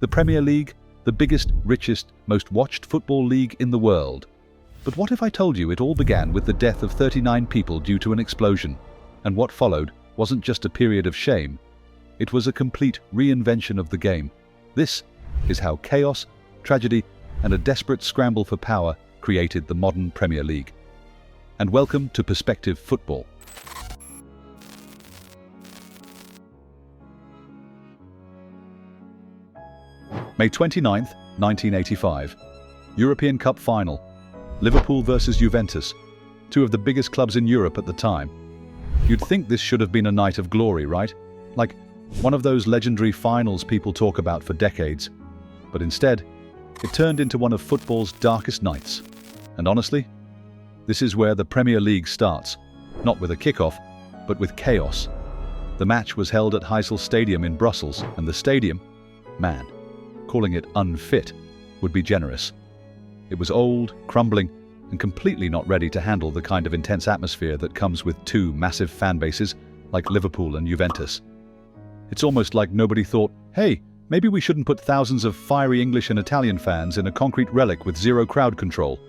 The Premier League, the biggest, richest, most watched football league in the world. But what if I told you it all began with the death of 39 people due to an explosion, and what followed wasn't just a period of shame, it was a complete reinvention of the game. This is how chaos, tragedy, and a desperate scramble for power created the modern Premier League. And welcome to Perspective Football. May 29th, 1985. European Cup Final. Liverpool versus Juventus, two of the biggest clubs in Europe at the time. You'd think this should have been a night of glory, right? Like one of those legendary finals people talk about for decades. But instead, it turned into one of football's darkest nights. And honestly, this is where the Premier League starts. Not with a kickoff, but with chaos. The match was held at Heysel Stadium in Brussels, and the stadium, man, calling it unfit would be generous. It was old, crumbling, and completely not ready to handle the kind of intense atmosphere that comes with two massive fan bases like Liverpool and Juventus. It's almost like nobody thought, hey, maybe we shouldn't put thousands of fiery English and Italian fans in a concrete relic with zero crowd control.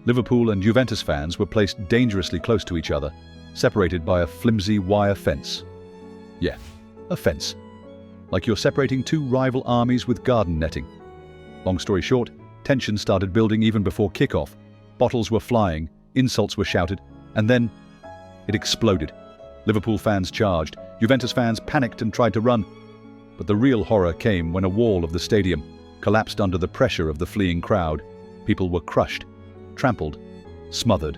Liverpool and Juventus fans were placed dangerously close to each other, separated by a flimsy wire fence. Yeah, a fence. Like you're separating two rival armies with garden netting. Long story short, tension started building even before kickoff. Bottles were flying, insults were shouted, and then it exploded. Liverpool fans charged, Juventus fans panicked and tried to run. But the real horror came when a wall of the stadium collapsed under the pressure of the fleeing crowd. People were crushed, trampled, smothered.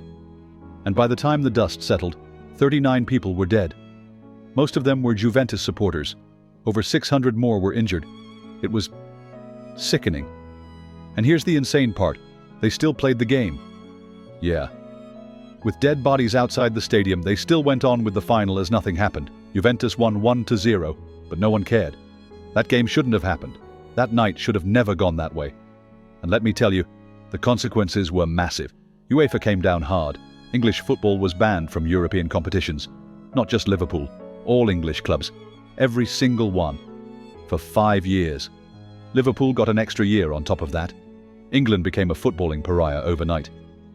And by the time the dust settled, 39 people were dead. Most of them were Juventus supporters. Over 600 more were injured. It was sickening. And here's the insane part. They still played the game. Yeah. With dead bodies outside the stadium, they still went on with the final as nothing happened. Juventus won 1-0, but no one cared. That game shouldn't have happened. That night should have never gone that way. And let me tell you, the consequences were massive. UEFA came down hard. English football was banned from European competitions. Not just Liverpool, all English clubs. Every single one. For 5 years. Liverpool got an extra year on top of that. England became a footballing pariah overnight.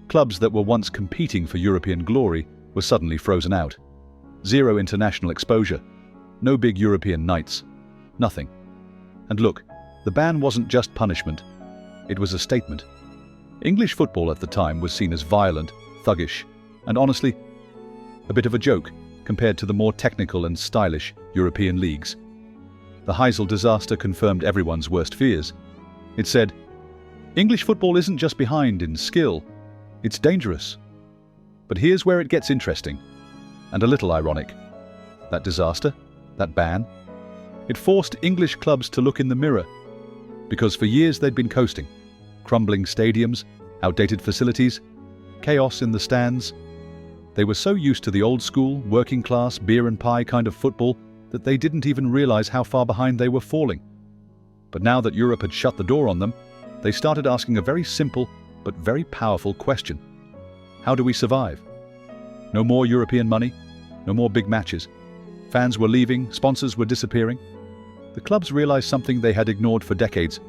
Clubs that were once competing for European glory were suddenly frozen out. Zero international exposure. No big European nights. Nothing. And look, the ban wasn't just punishment. It was a statement. English football at the time was seen as violent, thuggish, and honestly, a bit of a joke compared to the more technical and stylish European leagues. The Heysel disaster confirmed everyone's worst fears. It said, English football isn't just behind in skill, it's dangerous. But here's where it gets interesting, and a little ironic. That disaster, that ban, it forced English clubs to look in the mirror, because for years they'd been coasting. Crumbling stadiums, outdated facilities, chaos in the stands. They were so used to the old school, working class, beer and pie kind of football that they didn't even realize how far behind they were falling. But now that Europe had shut the door on them, they started asking a very simple but very powerful question. How do we survive? No more European money, no more big matches. Fans were leaving, sponsors were disappearing. The clubs realized something they had ignored for decades.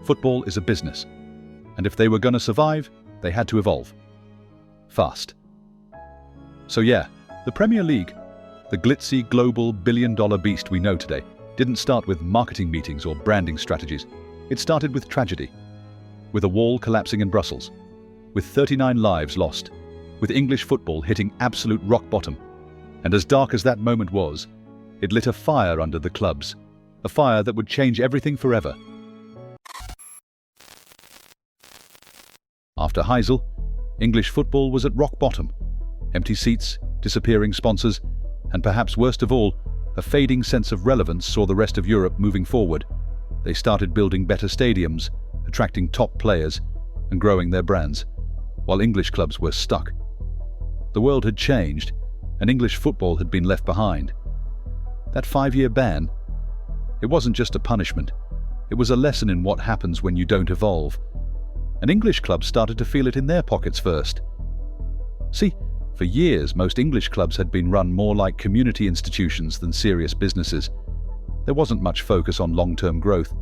Football is a business. And if they were going to survive, they had to evolve. Fast. So yeah, the Premier League, the glitzy global billion-dollar beast we know today, didn't start with marketing meetings or branding strategies. It started with tragedy. With a wall collapsing in Brussels. With 39 lives lost. With English football hitting absolute rock bottom. And as dark as that moment was, it lit a fire under the clubs. A fire that would change everything forever. After Heysel, English football was at rock bottom. Empty seats, disappearing sponsors, and perhaps worst of all, a fading sense of relevance saw the rest of Europe moving forward. They started building better stadiums, attracting top players, and growing their brands, while English clubs were stuck. The world had changed, and English football had been left behind. That 5-year ban, it wasn't just a punishment. It was a lesson in what happens when you don't evolve. And English clubs started to feel it in their pockets first. See, for years, most English clubs had been run more like community institutions than serious businesses. There wasn't much focus on long-term growth.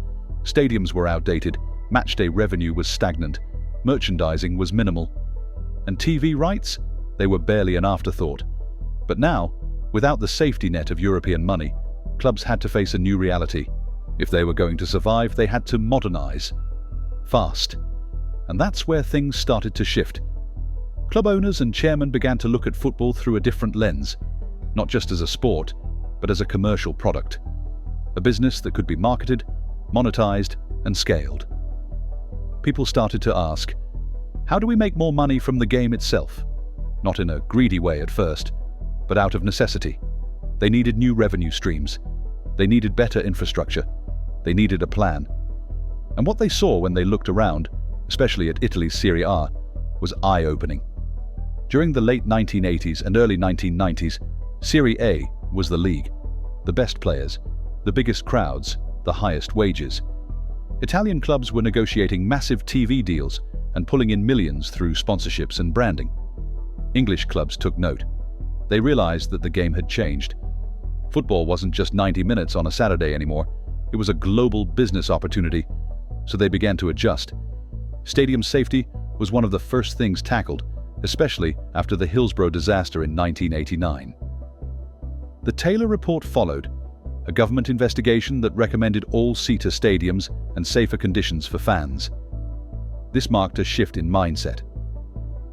Stadiums were outdated, matchday revenue was stagnant, merchandising was minimal, and TV rights? They were barely an afterthought. But now, without the safety net of European money, clubs had to face a new reality. If they were going to survive, they had to modernize. Fast. And that's where things started to shift. Club owners and chairmen began to look at football through a different lens, not just as a sport, but as a commercial product. A business that could be marketed, monetized, and scaled. People started to ask, how do we make more money from the game itself? Not in a greedy way at first, but out of necessity. They needed new revenue streams. They needed better infrastructure. They needed a plan. And what they saw when they looked around, especially at Italy's Serie A, was eye-opening. During the late 1980s and early 1990s, Serie A was the league. The best players, the biggest crowds, the highest wages. Italian clubs were negotiating massive TV deals and pulling in millions through sponsorships and branding. English clubs took note. They realized that the game had changed. Football wasn't just 90 minutes on a Saturday anymore. It was a global business opportunity, so they began to adjust. Stadium safety was one of the first things tackled, especially after the Hillsborough disaster in 1989. The Taylor Report followed, a government investigation that recommended all-seater stadiums and safer conditions for fans. This marked a shift in mindset.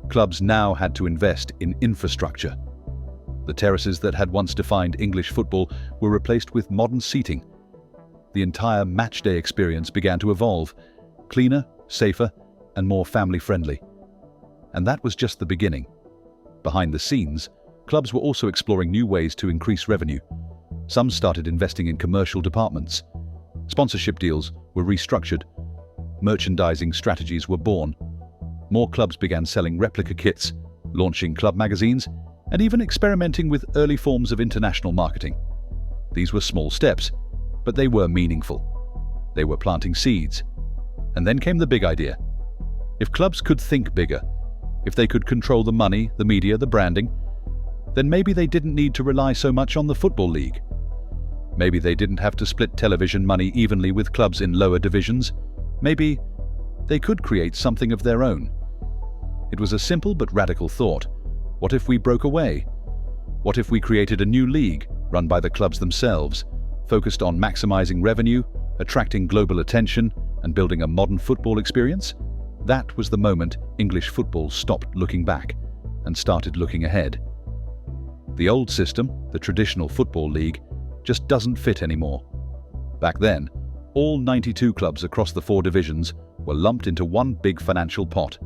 Clubs now had to invest in infrastructure. The terraces that had once defined English football were replaced with modern seating. The entire matchday experience began to evolve, cleaner, safer, and more family-friendly. And that was just the beginning. Behind the scenes, clubs were also exploring new ways to increase revenue. Some started investing in commercial departments. Sponsorship deals were restructured. Merchandising strategies were born. More clubs began selling replica kits, launching club magazines, and even experimenting with early forms of international marketing. These were small steps, but they were meaningful. They were planting seeds. And then came the big idea. If clubs could think bigger, if they could control the money, the media, the branding, then maybe they didn't need to rely so much on the Football League. Maybe they didn't have to split television money evenly with clubs in lower divisions. Maybe they could create something of their own. It was a simple but radical thought. What if we broke away? What if we created a new league run by the clubs themselves, focused on maximizing revenue, attracting global attention, and building a modern football experience? That was the moment English football stopped looking back and started looking ahead. The old system, the traditional football league, just doesn't fit anymore. Back then, all 92 clubs across the 4 divisions were lumped into one big financial pot.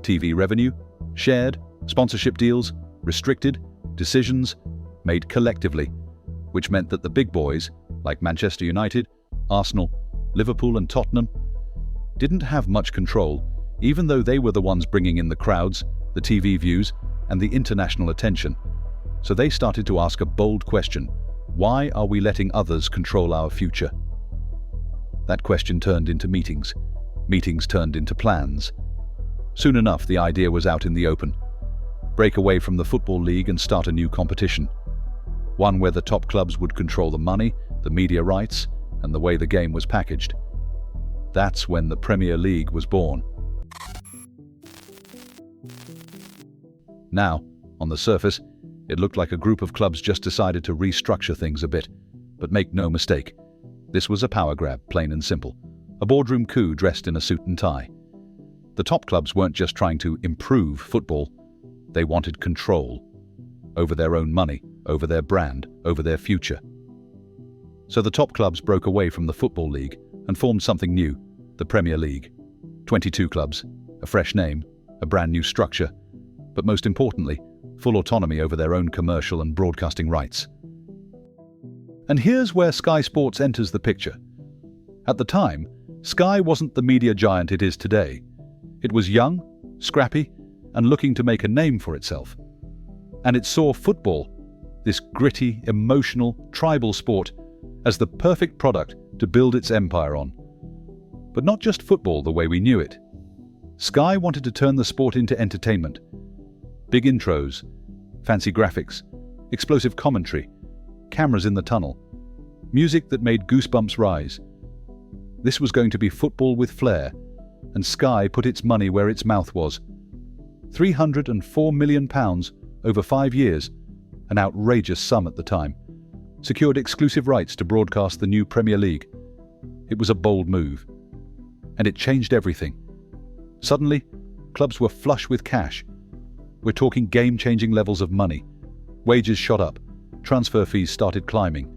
TV revenue, shared, sponsorship deals, restricted, decisions made collectively, which meant that the big boys, like Manchester United, Arsenal, Liverpool and Tottenham, didn't have much control, even though they were the ones bringing in the crowds, the TV views, and the international attention. So they started to ask a bold question: why are we letting others control our future? That question turned into meetings. Meetings turned into plans. Soon enough, the idea was out in the open. Break away from the Football League and start a new competition. One where the top clubs would control the money, the media rights, and the way the game was packaged. That's when the Premier League was born. Now, on the surface, it looked like a group of clubs just decided to restructure things a bit. But make no mistake, this was a power grab, plain and simple. A boardroom coup dressed in a suit and tie. The top clubs weren't just trying to improve football, they wanted control over their own money, over their brand, over their future. So the top clubs broke away from the Football League and formed something new, the Premier League. 22 clubs, a fresh name, a brand new structure, but most importantly, full autonomy over their own commercial and broadcasting rights. And here's where Sky Sports enters the picture. At the time, Sky wasn't the media giant it is today. It was young, scrappy, and looking to make a name for itself. And it saw football, this gritty, emotional, tribal sport, as the perfect product to build its empire on. But not just football the way we knew it. Sky wanted to turn the sport into entertainment. Big intros, fancy graphics, explosive commentary, cameras in the tunnel, music that made goosebumps rise. This was going to be football with flair, and Sky put its money where its mouth was. £304 million over 5 years, an outrageous sum at the time, secured exclusive rights to broadcast the new Premier League. It was a bold move, and it changed everything. Suddenly, clubs were flush with cash. We're talking game-changing levels of money. Wages shot up, transfer fees started climbing.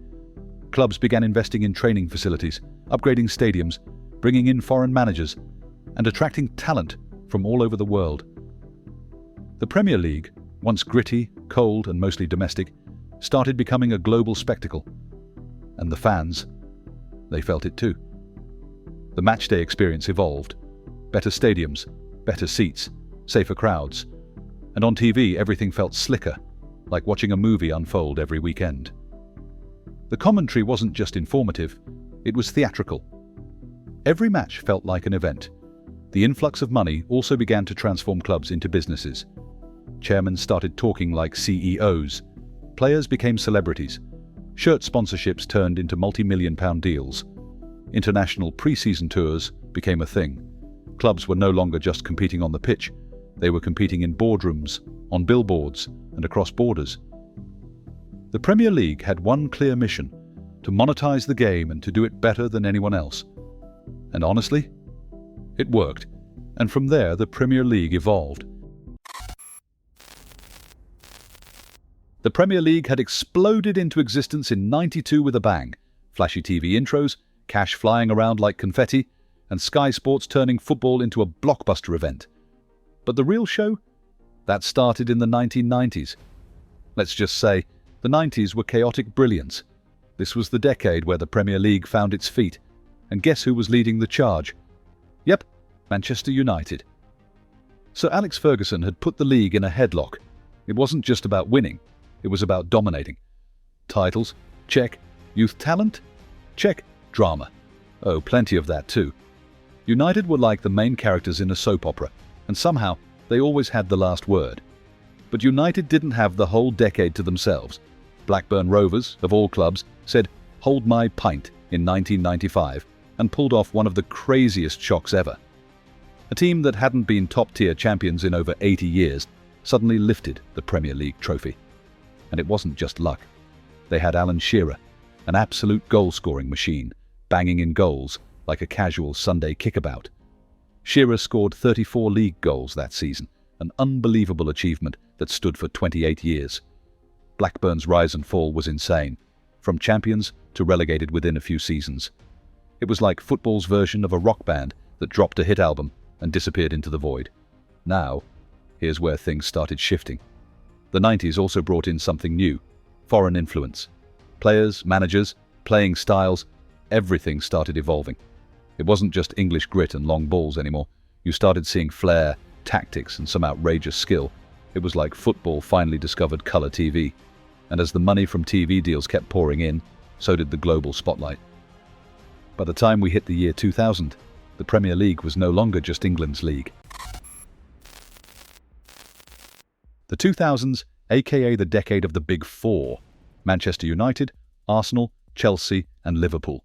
Clubs began investing in training facilities, upgrading stadiums, bringing in foreign managers, and attracting talent from all over the world. The Premier League, once gritty, cold, and mostly domestic, started becoming a global spectacle. And the fans, they felt it too. The matchday experience evolved. Better stadiums, better seats, safer crowds. And on TV, everything felt slicker, like watching a movie unfold every weekend. The commentary wasn't just informative, it was theatrical. Every match felt like an event. The influx of money also began to transform clubs into businesses. Chairmen started talking like CEOs. Players became celebrities. Shirt sponsorships turned into multi-million-pound deals. International pre-season tours became a thing. Clubs were no longer just competing on the pitch. They were competing in boardrooms, on billboards, and across borders. The Premier League had one clear mission: to monetize the game and to do it better than anyone else. And honestly, it worked. And from there, the Premier League evolved. The Premier League had exploded into existence in '92 with a bang. Flashy TV intros, cash flying around like confetti, and Sky Sports turning football into a blockbuster event. But the real show? That started in the 1990s. Let's just say, the 90s were chaotic brilliance. This was the decade where the Premier League found its feet. And guess who was leading the charge? Yep, Manchester United. Sir Alex Ferguson had put the league in a headlock. It wasn't just about winning, it was about dominating. Titles? Check. Youth talent? Check. Drama? Oh, plenty of that too. United were like the main characters in a soap opera, and somehow they always had the last word. But United didn't have the whole decade to themselves. Blackburn Rovers, of all clubs, said, "Hold my pint," in 1995, and pulled off one of the craziest shocks ever. A team that hadn't been top-tier champions in over 80 years suddenly lifted the Premier League trophy. And it wasn't just luck. They had Alan Shearer, an absolute goal-scoring machine, banging in goals like a casual Sunday kickabout. Shearer scored 34 league goals that season, an unbelievable achievement that stood for 28 years. Blackburn's rise and fall was insane, from champions to relegated within a few seasons. It was like football's version of a rock band that dropped a hit album and disappeared into the void. Now, here's where things started shifting. The 90s also brought in something new: foreign influence. Players, managers, playing styles, everything started evolving. It wasn't just English grit and long balls anymore. You started seeing flair, tactics, and some outrageous skill. It was like football finally discovered colour TV. And as the money from TV deals kept pouring in, so did the global spotlight. By the time we hit the year 2000, the Premier League was no longer just England's league. The 2000s, aka the decade of the Big Four: Manchester United, Arsenal, Chelsea, and Liverpool.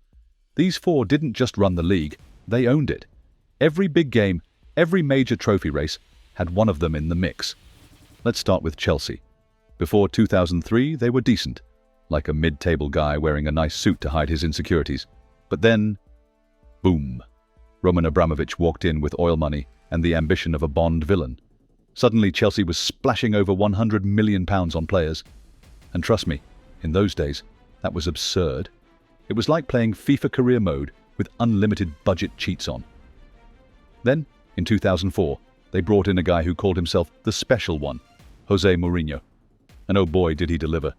These four didn't just run the league, they owned it. Every big game, every major trophy race, had one of them in the mix. Let's start with Chelsea. Before 2003, they were decent, like a mid-table guy wearing a nice suit to hide his insecurities. But then, boom. Roman Abramovich walked in with oil money and the ambition of a Bond villain. Suddenly, Chelsea was splashing over £100 million on players. And trust me, in those days, that was absurd. It was like playing FIFA career mode with unlimited budget cheats on. Then, in 2004, they brought in a guy who called himself the Special One, Jose Mourinho. And oh boy, did he deliver.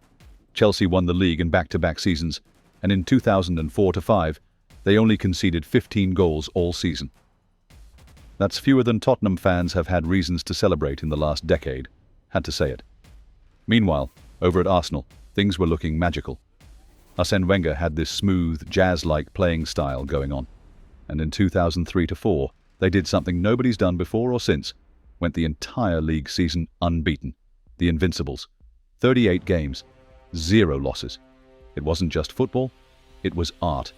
Chelsea won the league in back-to-back seasons, and in 2004-05, they only conceded 15 goals all season. That's fewer than Tottenham fans have had reasons to celebrate in the last decade. Had to say it. Meanwhile, over at Arsenal, things were looking magical. Arsène Wenger had this smooth, jazz-like playing style going on. And in 2003-04, they did something nobody's done before or since. Went the entire league season unbeaten. The Invincibles. 38 games. 0 losses. It wasn't just football, it was art.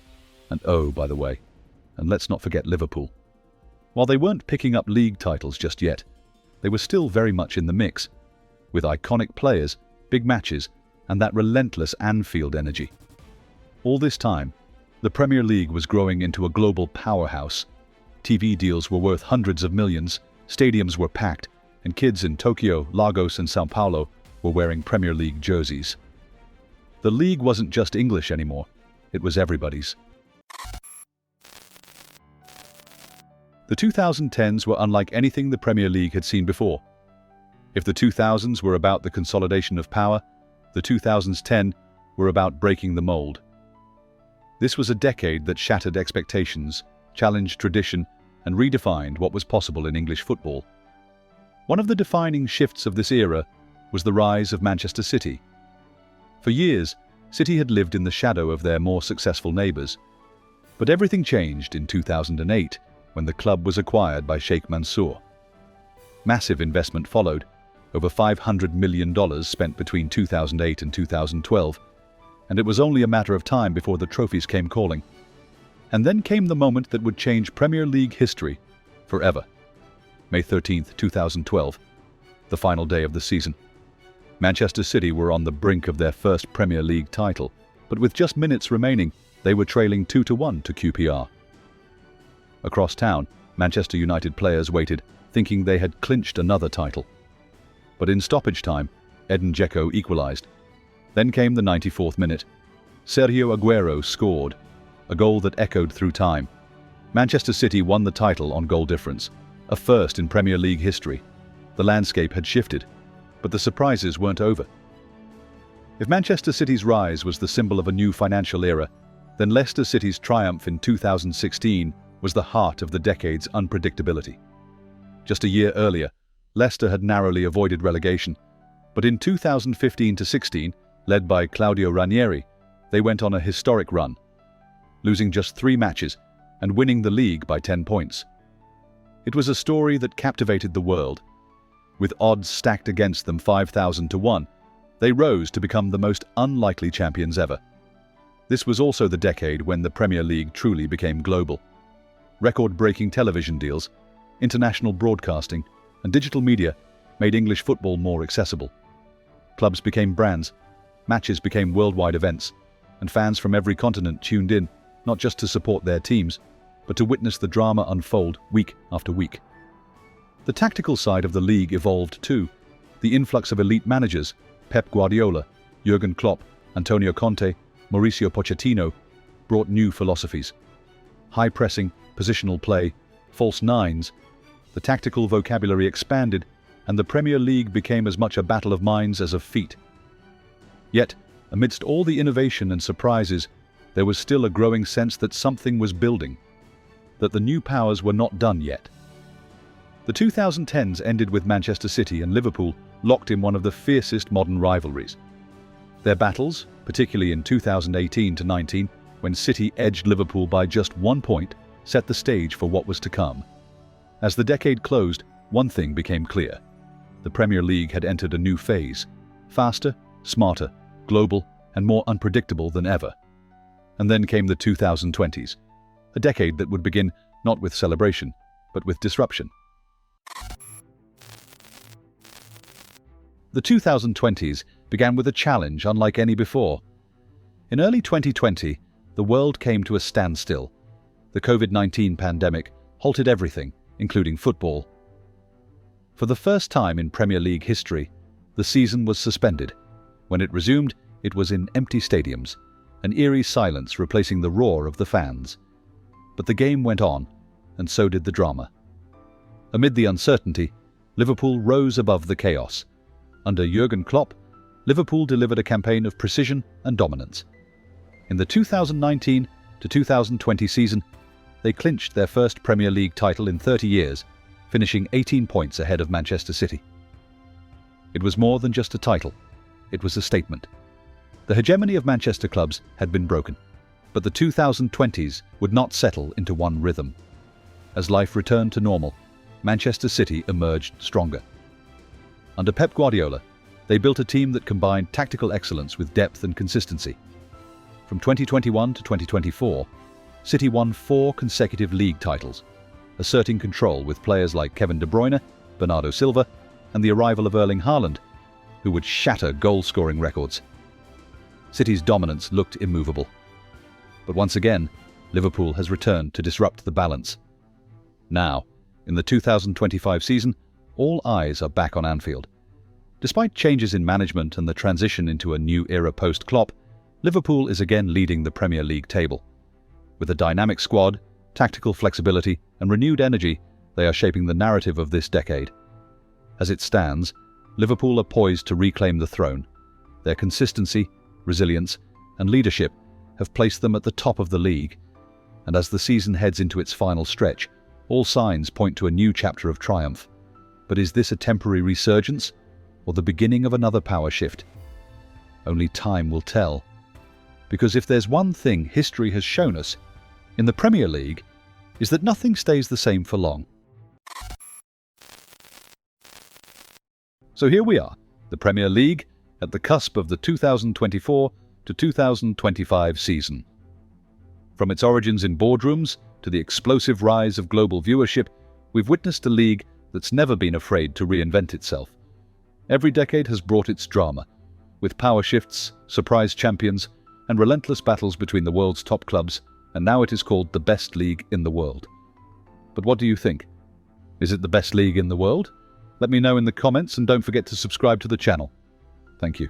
And oh, by the way, and let's not forget Liverpool. While they weren't picking up league titles just yet, they were still very much in the mix, with iconic players, big matches, and that relentless Anfield energy. All this time, the Premier League was growing into a global powerhouse. TV deals were worth hundreds of millions, stadiums were packed, and kids in Tokyo, Lagos, and Sao Paulo were wearing Premier League jerseys. The league wasn't just English anymore, it was everybody's. The 2010s were unlike anything the Premier League had seen before. If the 2000s were about the consolidation of power, the 2010s were about breaking the mold. This was a decade that shattered expectations, challenged tradition, and redefined what was possible in English football. One of the defining shifts of this era was the rise of Manchester City. For years, City had lived in the shadow of their more successful neighbours. But everything changed in 2008 when the club was acquired by Sheikh Mansour. Massive investment followed, over $500 million spent between 2008 and 2012, and it was only a matter of time before the trophies came calling. And then came the moment that would change Premier League history forever. May 13, 2012, the final day of the season. Manchester City were on the brink of their first Premier League title, but with just minutes remaining, they were trailing 2-1 to QPR. Across town, Manchester United players waited, thinking they had clinched another title. But in stoppage time, Edin Dzeko equalised. Then came the 94th minute. Sergio Aguero scored, a goal that echoed through time. Manchester City won the title on goal difference, a first in Premier League history. The landscape had shifted, but the surprises weren't over. If Manchester City's rise was the symbol of a new financial era, then Leicester City's triumph in 2016 was the heart of the decade's unpredictability. Just a year earlier, Leicester had narrowly avoided relegation, but in 2015-16, led by Claudio Ranieri, they went on a historic run, losing just 3 matches and winning the league by 10 points. It was a story that captivated the world. With odds stacked against them 5,000-1, they rose to become the most unlikely champions ever. This was also the decade when the Premier League truly became global. Record-breaking television deals, international broadcasting, and digital media made English football more accessible. Clubs became brands, matches became worldwide events, and fans from every continent tuned in, not just to support their teams, but to witness the drama unfold week after week. The tactical side of the league evolved too. The influx of elite managers, Pep Guardiola, Jurgen Klopp, Antonio Conte, Mauricio Pochettino, brought new philosophies. High pressing, positional play, false nines. The tactical vocabulary expanded, and the Premier League became as much a battle of minds as of feet. Yet, amidst all the innovation and surprises, there was still a growing sense that something was building, that the new powers were not done yet. The 2010s ended with Manchester City and Liverpool locked in one of the fiercest modern rivalries. Their battles, particularly in 2018-19, when City edged Liverpool by just 1 point, set the stage for what was to come. As the decade closed, one thing became clear. The Premier League had entered a new phase, faster, smarter, global, and more unpredictable than ever. And then came the 2020s, a decade that would begin not with celebration, but with disruption. The 2020s began with a challenge unlike any before. In early 2020, the world came to a standstill. The COVID-19 pandemic halted everything, including football. For the first time in Premier League history, the season was suspended. When it resumed, it was in empty stadiums, an eerie silence replacing the roar of the fans. But the game went on, and so did the drama. Amid the uncertainty, Liverpool rose above the chaos. Under Jurgen Klopp, Liverpool delivered a campaign of precision and dominance. In the 2019-2020 season, they clinched their first Premier League title in 30 years, finishing 18 points ahead of Manchester City. It was more than just a title, it was a statement. The hegemony of Manchester clubs had been broken, but the 2020s would not settle into one rhythm. As life returned to normal, Manchester City emerged stronger. Under Pep Guardiola, they built a team that combined tactical excellence with depth and consistency. From 2021 to 2024, City won 4 consecutive league titles, asserting control with players like Kevin De Bruyne, Bernardo Silva, and the arrival of Erling Haaland, who would shatter goal-scoring records. City's dominance looked immovable. But once again, Liverpool has returned to disrupt the balance. Now, in the 2025 season, all eyes are back on Anfield. Despite changes in management and the transition into a new era post-Klopp, Liverpool is again leading the Premier League table. With a dynamic squad, tactical flexibility, and renewed energy, they are shaping the narrative of this decade. As it stands, Liverpool are poised to reclaim the throne. Their consistency, resilience, and leadership have placed them at the top of the league. And as the season heads into its final stretch, all signs point to a new chapter of triumph. But is this a temporary resurgence, or the beginning of another power shift? Only time will tell. Because if there's one thing history has shown us in the Premier League, is that nothing stays the same for long. So here we are, the Premier League, at the cusp of the 2024 to 2025 season. From its origins in boardrooms to the explosive rise of global viewership, we've witnessed a league that's never been afraid to reinvent itself. Every decade has brought its drama, with power shifts, surprise champions, and relentless battles between the world's top clubs, and now it is called the best league in the world. But what do you think? Is it the best league in the world? Let me know in the comments, and don't forget to subscribe to the channel. Thank you.